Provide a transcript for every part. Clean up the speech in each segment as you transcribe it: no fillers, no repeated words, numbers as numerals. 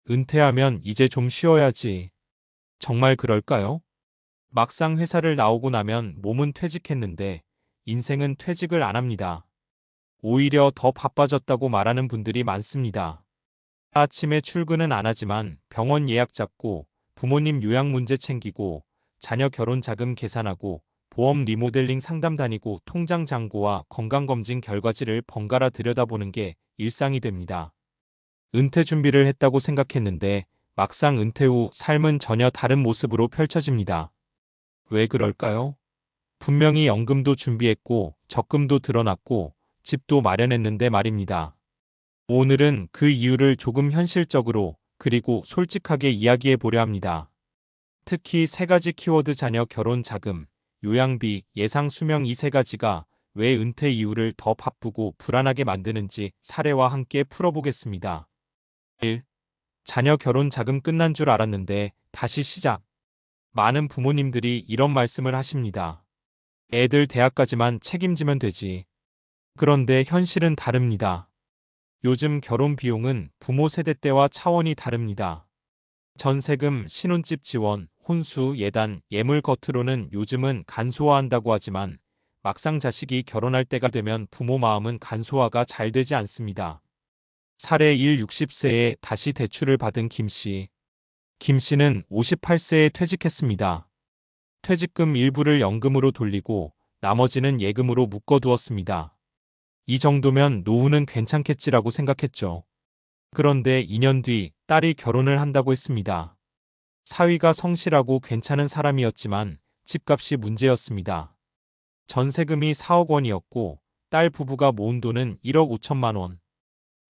은퇴하면 이제 좀 쉬어야지. 정말 그럴까요? 막상 회사를 나오고 나면 몸은 퇴직했는데 인생은 퇴직을 안 합니다. 오히려 더 바빠졌다고 말하는 분들이 많습니다. 아침에 출근은 안 하지만 병원 예약 잡고 부모님 요양 문제 챙기고 자녀 결혼 자금 계산하고 보험 리모델링 상담 다니고 통장 잔고와 건강검진 결과지를 번갈아 들여다보는 게 일상이 됩니다. 은퇴 준비를 했다고 생각했는데 막상 은퇴 후 삶은 전혀 다른 모습으로 펼쳐집니다. 왜 그럴까요? 분명히 연금도 준비했고 적금도 들어놨고 집도 마련했는데 말입니다. 오늘은 그 이유를 조금 현실적으로 그리고 솔직하게 이야기해 보려 합니다. 특히 세 가지 키워드 자녀 결혼 자금, 요양비, 예상 수명 이 세 가지가 왜 은퇴 이후를 더 바쁘고 불안하게 만드는지 사례와 함께 풀어보겠습니다. 1. 자녀 결혼 자금 끝난 줄 알았는데 다시 시작. 많은 부모님들이 이런 말씀을 하십니다. 애들 대학까지만 책임지면 되지. 그런데 현실은 다릅니다. 요즘 결혼 비용은 부모 세대 때와 차원이 다릅니다. 전세금, 신혼집 지원, 혼수, 예단, 예물 겉으로는 요즘은 간소화한다고 하지만 막상 자식이 결혼할 때가 되면 부모 마음은 간소화가 잘 되지 않습니다. 사례 1 60세에 다시 대출을 받은 김 씨. 김 씨는 58세에 퇴직했습니다. 퇴직금 일부를 연금으로 돌리고 나머지는 예금으로 묶어두었습니다. 이 정도면 노후는 괜찮겠지라고 생각했죠. 그런데 2년 뒤 딸이 결혼을 한다고 했습니다. 사위가 성실하고 괜찮은 사람이었지만 집값이 문제였습니다. 전세금이 4억 원이었고 딸 부부가 모은 돈은 1억 5천만 원.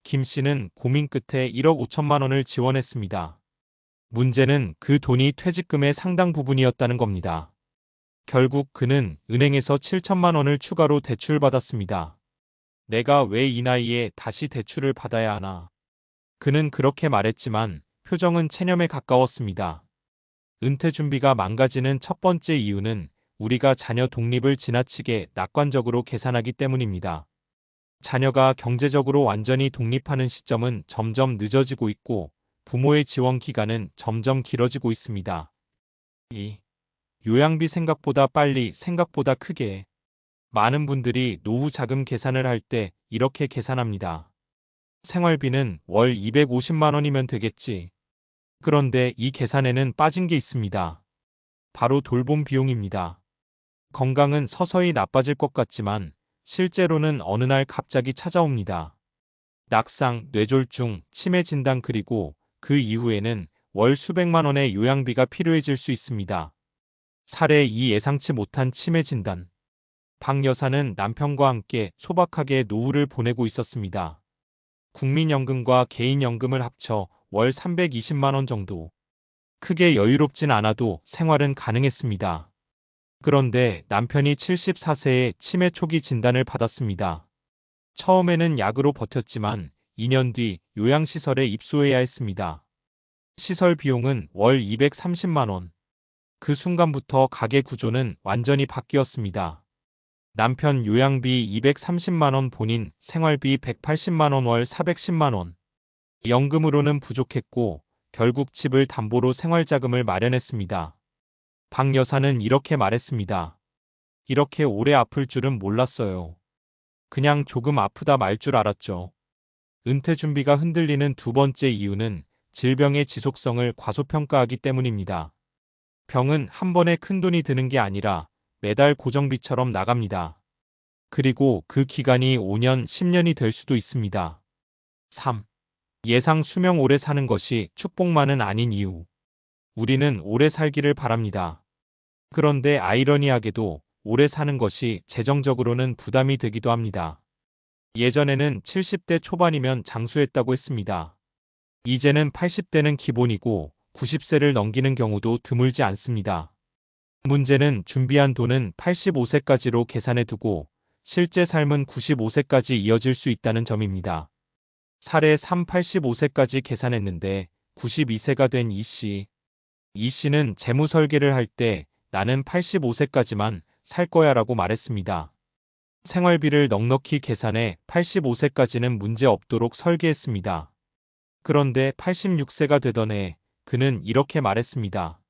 김 씨는 고민 끝에 1억 5천만 원을 지원했습니다. 문제는 그 돈이 퇴직금의 상당 부분이었다는 겁니다. 결국 그는 은행에서 7천만 원을 추가로 대출받았습니다. 내가 왜 이 나이에 다시 대출을 받아야 하나? 그는 그렇게 말했지만 표정은 체념에 가까웠습니다. 은퇴 준비가 망가지는 첫 번째 이유는 우리가 자녀 독립을 지나치게 낙관적으로 계산하기 때문입니다. 자녀가 경제적으로 완전히 독립하는 시점은 점점 늦어지고 있고 부모의 지원 기간은 점점 길어지고 있습니다. 2. 요양비 생각보다 빨리, 생각보다 크게. 많은 분들이 노후 자금 계산을 할 때 이렇게 계산합니다. 생활비는 월 250만 원이면 되겠지. 그런데 이 계산에는 빠진 게 있습니다. 바로 돌봄 비용입니다. 건강은 서서히 나빠질 것 같지만 실제로는 어느 날 갑자기 찾아옵니다. 낙상, 뇌졸중, 치매 진단 그리고 그 이후에는 월 수백만 원의 요양비가 필요해질 수 있습니다. 사례 2 예상치 못한 치매 진단. 박 여사는 남편과 함께 소박하게 노후를 보내고 있었습니다. 국민연금과 개인연금을 합쳐 월 320만 원 정도. 크게 여유롭진 않아도 생활은 가능했습니다. 그런데 남편이 74세에 치매 초기 진단을 받았습니다. 처음에는 약으로 버텼지만 2년 뒤 요양시설에 입소해야 했습니다. 시설 비용은 월 230만 원. 그 순간부터 가계 구조는 완전히 바뀌었습니다. 남편 요양비 230만 원, 본인 생활비 180만 원, 월 410만 원. 연금으로는 부족했고 결국 집을 담보로 생활자금을 마련했습니다. 박 여사는 이렇게 말했습니다. 이렇게 오래 아플 줄은 몰랐어요. 그냥 조금 아프다 말 줄 알았죠. 은퇴 준비가 흔들리는 두 번째 이유는 질병의 지속성을 과소평가하기 때문입니다. 병은 한 번에 큰돈이 드는 게 아니라 매달 고정비처럼 나갑니다. 그리고 그 기간이 5년, 10년이 될 수도 있습니다. 3. 예상 수명 오래 사는 것이 축복만은 아닌 이유. 우리는 오래 살기를 바랍니다. 그런데 아이러니하게도 오래 사는 것이 재정적으로는 부담이 되기도 합니다. 예전에는 70대 초반이면 장수했다고 했습니다. 이제는 80대는 기본이고 90세를 넘기는 경우도 드물지 않습니다. 문제는 준비한 돈은 85세까지로 계산해 두고 실제 삶은 95세까지 이어질 수 있다는 점입니다. 사례 3 85세까지 계산했는데 92세가 된 이 씨. 이 씨는 재무 설계를 할 때 나는 85세까지만 살 거야 라고 말했습니다. 생활비를 넉넉히 계산해 85세까지는 문제 없도록 설계했습니다. 그런데 86세가 되던 해 그는 이렇게 말했습니다.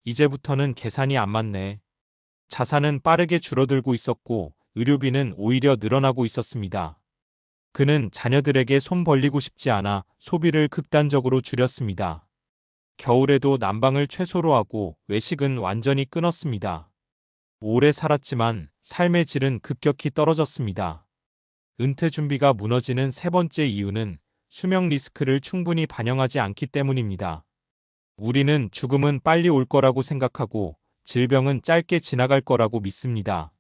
이제부터는 계산이 안 맞네. 자산은 빠르게 줄어들고 있었고 의료비는 오히려 늘어나고 있었습니다. 그는 자녀들에게 손 벌리고 싶지 않아 소비를 극단적으로 줄였습니다. 겨울에도 난방을 최소로 하고 외식은 완전히 끊었습니다. 오래 살았지만 삶의 질은 급격히 떨어졌습니다. 은퇴 준비가 무너지는 세 번째 이유는 수명 리스크를 충분히 반영하지 않기 때문입니다. 우리는 죽음은 빨리 올 거라고 생각하고 질병은 짧게 지나갈 거라고 믿습니다.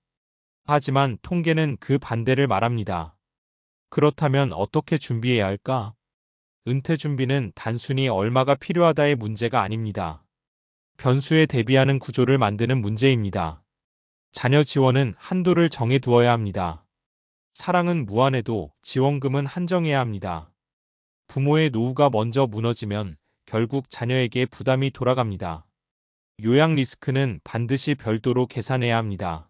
하지만 통계는 그 반대를 말합니다. 그렇다면 어떻게 준비해야 할까? 은퇴 준비는 단순히 얼마가 필요하다의 문제가 아닙니다. 변수에 대비하는 구조를 만드는 문제입니다. 자녀 지원은 한도를 정해 두어야 합니다. 사랑은 무한해도 지원금은 한정해야 합니다. 부모의 노후가 먼저 무너지면 결국 자녀에게 부담이 돌아갑니다. 요양 리스크는 반드시 별도로 계산해야 합니다.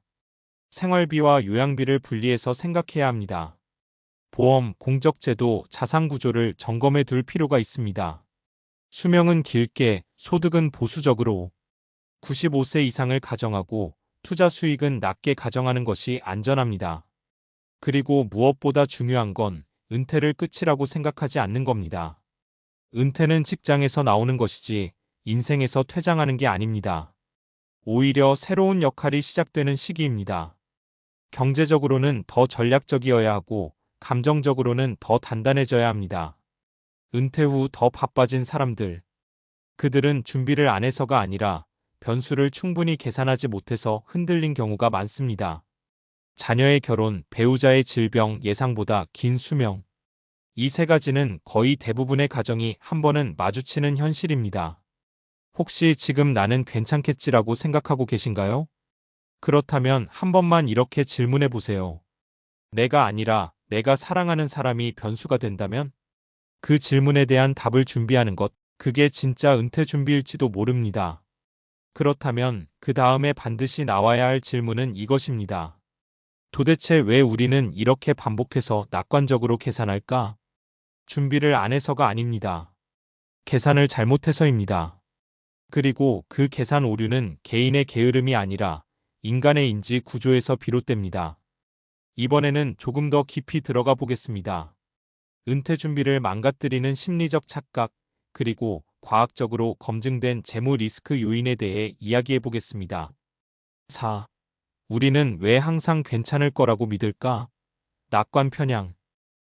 생활비와 요양비를 분리해서 생각해야 합니다. 보험, 공적제도, 자산구조를 점검해 둘 필요가 있습니다. 수명은 길게, 소득은 보수적으로 95세 이상을 가정하고 투자 수익은 낮게 가정하는 것이 안전합니다. 그리고 무엇보다 중요한 건 은퇴를 끝이라고 생각하지 않는 겁니다. 은퇴는 직장에서 나오는 것이지 인생에서 퇴장하는 게 아닙니다. 오히려 새로운 역할이 시작되는 시기입니다. 경제적으로는 더 전략적이어야 하고 감정적으로는 더 단단해져야 합니다. 은퇴 후 더 바빠진 사람들. 그들은 준비를 안 해서가 아니라 변수를 충분히 계산하지 못해서 흔들린 경우가 많습니다. 자녀의 결혼, 배우자의 질병, 예상보다 긴 수명. 이 세 가지는 거의 대부분의 가정이 한 번은 마주치는 현실입니다. 혹시 지금 나는 괜찮겠지라고 생각하고 계신가요? 그렇다면 한 번만 이렇게 질문해 보세요. 내가 아니라 내가 사랑하는 사람이 변수가 된다면? 그 질문에 대한 답을 준비하는 것, 그게 진짜 은퇴 준비일지도 모릅니다. 그렇다면 그 다음에 반드시 나와야 할 질문은 이것입니다. 도대체 왜 우리는 이렇게 반복해서 낙관적으로 계산할까? 준비를 안 해서가 아닙니다. 계산을 잘못해서입니다. 그리고 그 계산 오류는 개인의 게으름이 아니라 인간의 인지 구조에서 비롯됩니다. 이번에는 조금 더 깊이 들어가 보겠습니다. 은퇴 준비를 망가뜨리는 심리적 착각, 그리고 과학적으로 검증된 재무 리스크 요인에 대해 이야기해 보겠습니다. 4. 우리는 왜 항상 괜찮을 거라고 믿을까? 낙관 편향.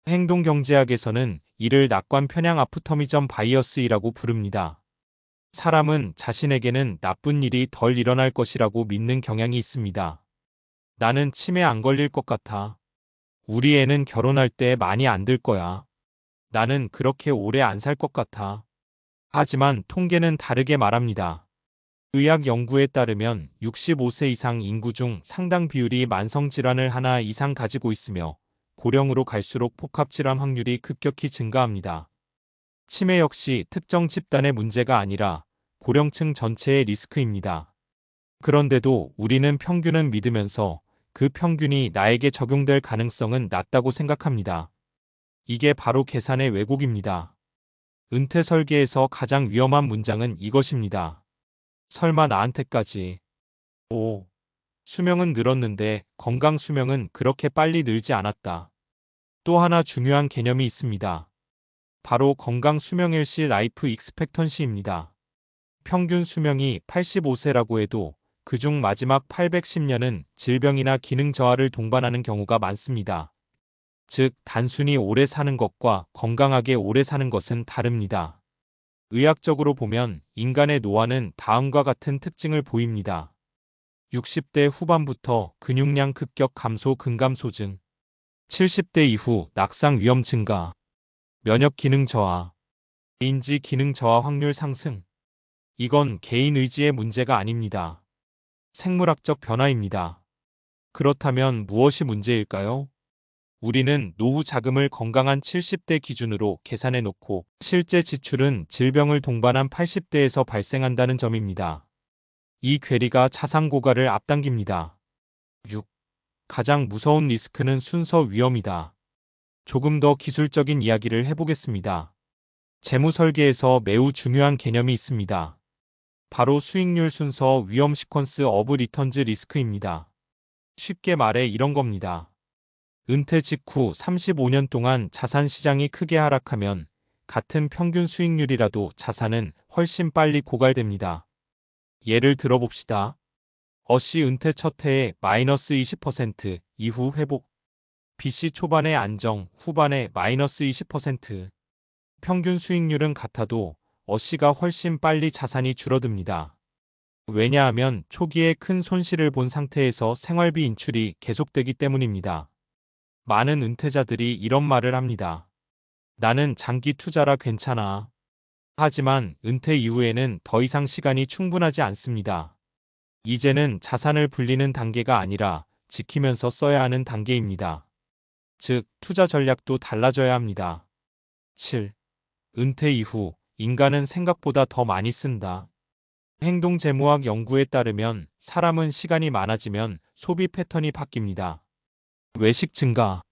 행동경제학에서는 이를 낙관 편향 아프터미즘 바이어스이라고 부릅니다. 사람은 자신에게는 나쁜 일이 덜 일어날 것이라고 믿는 경향이 있습니다. 나는 치매 안 걸릴 것 같아. 우리 애는 결혼할 때 많이 안 들 거야. 나는 그렇게 오래 안 살 것 같아. 하지만 통계는 다르게 말합니다. 의학 연구에 따르면 65세 이상 인구 중 상당 비율이 만성질환을 하나 이상 가지고 있으며 고령으로 갈수록 복합질환 확률이 급격히 증가합니다. 치매 역시 특정 집단의 문제가 아니라 고령층 전체의 리스크입니다. 그런데도 우리는 평균은 믿으면서 그 평균이 나에게 적용될 가능성은 낮다고 생각합니다. 이게 바로 계산의 왜곡입니다. 은퇴 설계에서 가장 위험한 문장은 이것입니다. 설마 나한테까지. 오, 수명은 늘었는데 건강 수명은 그렇게 빨리 늘지 않았다. 또 하나 중요한 개념이 있습니다. 바로 건강 수명일시 라이프 익스펙턴시입니다. 평균 수명이 85세라고 해도 그중 마지막 810년은 질병이나 기능 저하를 동반하는 경우가 많습니다. 즉, 단순히 오래 사는 것과 건강하게 오래 사는 것은 다릅니다. 의학적으로 보면 인간의 노화는 다음과 같은 특징을 보입니다. 60대 후반부터 근육량 급격 감소 근감소증, 70대 이후 낙상 위험 증가, 면역 기능 저하, 인지 기능 저하 확률 상승. 이건 개인 의지의 문제가 아닙니다. 생물학적 변화입니다. 그렇다면 무엇이 문제일까요? 우리는 노후 자금을 건강한 70대 기준으로 계산해 놓고 실제 지출은 질병을 동반한 80대에서 발생한다는 점입니다. 이 괴리가 자산 고갈을 앞당깁니다. 6. 가장 무서운 리스크는 순서 위험이다. 조금 더 기술적인 이야기를 해보겠습니다. 재무 설계에서 매우 중요한 개념이 있습니다. 바로 수익률 순서 위험 시퀀스 오브 리턴즈 리스크입니다. 쉽게 말해 이런 겁니다. 은퇴 직후 35년 동안 자산 시장이 크게 하락하면 같은 평균 수익률이라도 자산은 훨씬 빨리 고갈됩니다. 예를 들어봅시다. 어씨 은퇴 첫 해에 마이너스 20%, 이후 회복. B씨 초반에 안정, 후반에 마이너스 20%. 평균 수익률은 같아도 어씨가 훨씬 빨리 자산이 줄어듭니다. 왜냐하면 초기에 큰 손실을 본 상태에서 생활비 인출이 계속되기 때문입니다. 많은 은퇴자들이 이런 말을 합니다. 나는 장기 투자라 괜찮아. 하지만 은퇴 이후에는 더 이상 시간이 충분하지 않습니다. 이제는 자산을 불리는 단계가 아니라 지키면서 써야 하는 단계입니다. 즉, 투자 전략도 달라져야 합니다. 7. 은퇴 이후 인간은 생각보다 더 많이 쓴다. 행동재무학 연구에 따르면 사람은 시간이 많아지면 소비 패턴이 바뀝니다. 외식 증가,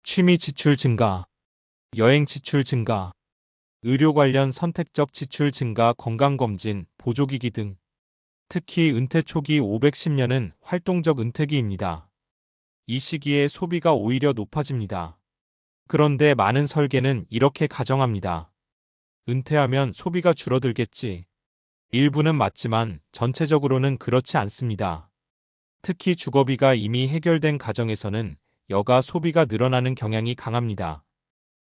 취미 지출 증가, 여행 지출 증가, 의료 관련 선택적 지출 증가, 건강검진, 보조기기 등. 특히 은퇴 초기 510년은 활동적 은퇴기입니다. 이 시기에 소비가 오히려 높아집니다. 그런데 많은 설계는 이렇게 가정합니다. 은퇴하면 소비가 줄어들겠지. 일부는 맞지만 전체적으로는 그렇지 않습니다. 특히 주거비가 이미 해결된 가정에서는 여가 소비가 늘어나는 경향이 강합니다.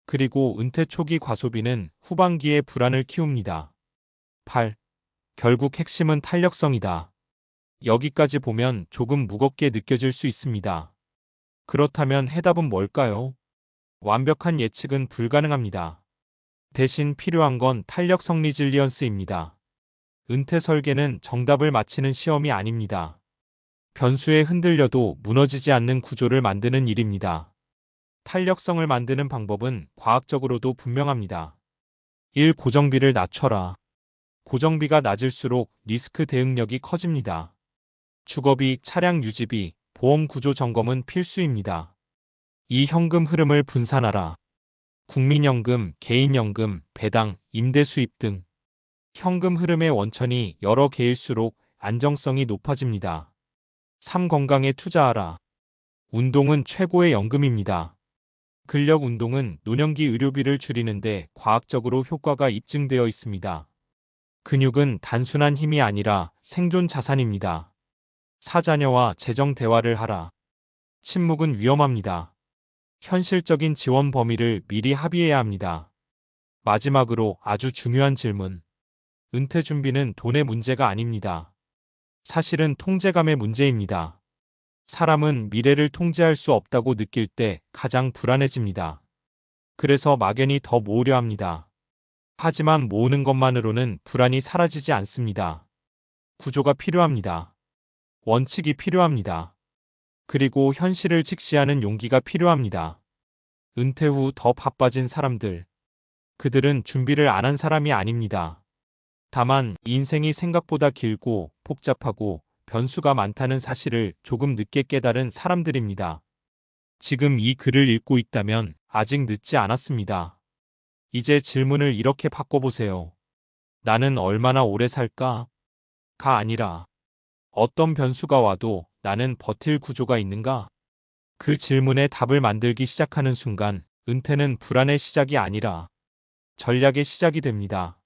그리고 은퇴 초기 과소비는 후반기에 불안을 키웁니다. 8. 결국 핵심은 탄력성이다. 여기까지 보면 조금 무겁게 느껴질 수 있습니다. 그렇다면 해답은 뭘까요? 완벽한 예측은 불가능합니다. 대신 필요한 건 탄력성 리질리언스입니다. 은퇴 설계는 정답을 맞히는 시험이 아닙니다. 변수에 흔들려도 무너지지 않는 구조를 만드는 일입니다. 탄력성을 만드는 방법은 과학적으로도 분명합니다. 1. 고정비를 낮춰라. 고정비가 낮을수록 리스크 대응력이 커집니다. 주거비, 차량 유지비, 보험 구조 점검은 필수입니다. 2. 현금 흐름을 분산하라. 국민연금, 개인연금, 배당, 임대 수입 등 현금 흐름의 원천이 여러 개일수록 안정성이 높아집니다. 3. 건강에 투자하라. 운동은 최고의 연금입니다. 근력 운동은 노년기 의료비를 줄이는데 과학적으로 효과가 입증되어 있습니다. 근육은 단순한 힘이 아니라 생존 자산입니다. 4. 자녀와 재정 대화를 하라. 침묵은 위험합니다. 현실적인 지원 범위를 미리 합의해야 합니다. 마지막으로 아주 중요한 질문. 은퇴 준비는 돈의 문제가 아닙니다. 사실은 통제감의 문제입니다. 사람은 미래를 통제할 수 없다고 느낄 때 가장 불안해집니다. 그래서 막연히 더 모으려 합니다. 하지만 모으는 것만으로는 불안이 사라지지 않습니다. 구조가 필요합니다. 원칙이 필요합니다. 그리고 현실을 직시하는 용기가 필요합니다. 은퇴 후 더 바빠진 사람들. 그들은 준비를 안 한 사람이 아닙니다. 다만 인생이 생각보다 길고 복잡하고 변수가 많다는 사실을 조금 늦게 깨달은 사람들입니다. 지금 이 글을 읽고 있다면 아직 늦지 않았습니다. 이제 질문을 이렇게 바꿔보세요. 나는 얼마나 오래 살까? 가 아니라 어떤 변수가 와도 나는 버틸 구조가 있는가? 그 질문에 답을 만들기 시작하는 순간 은퇴는 불안의 시작이 아니라 전략의 시작이 됩니다.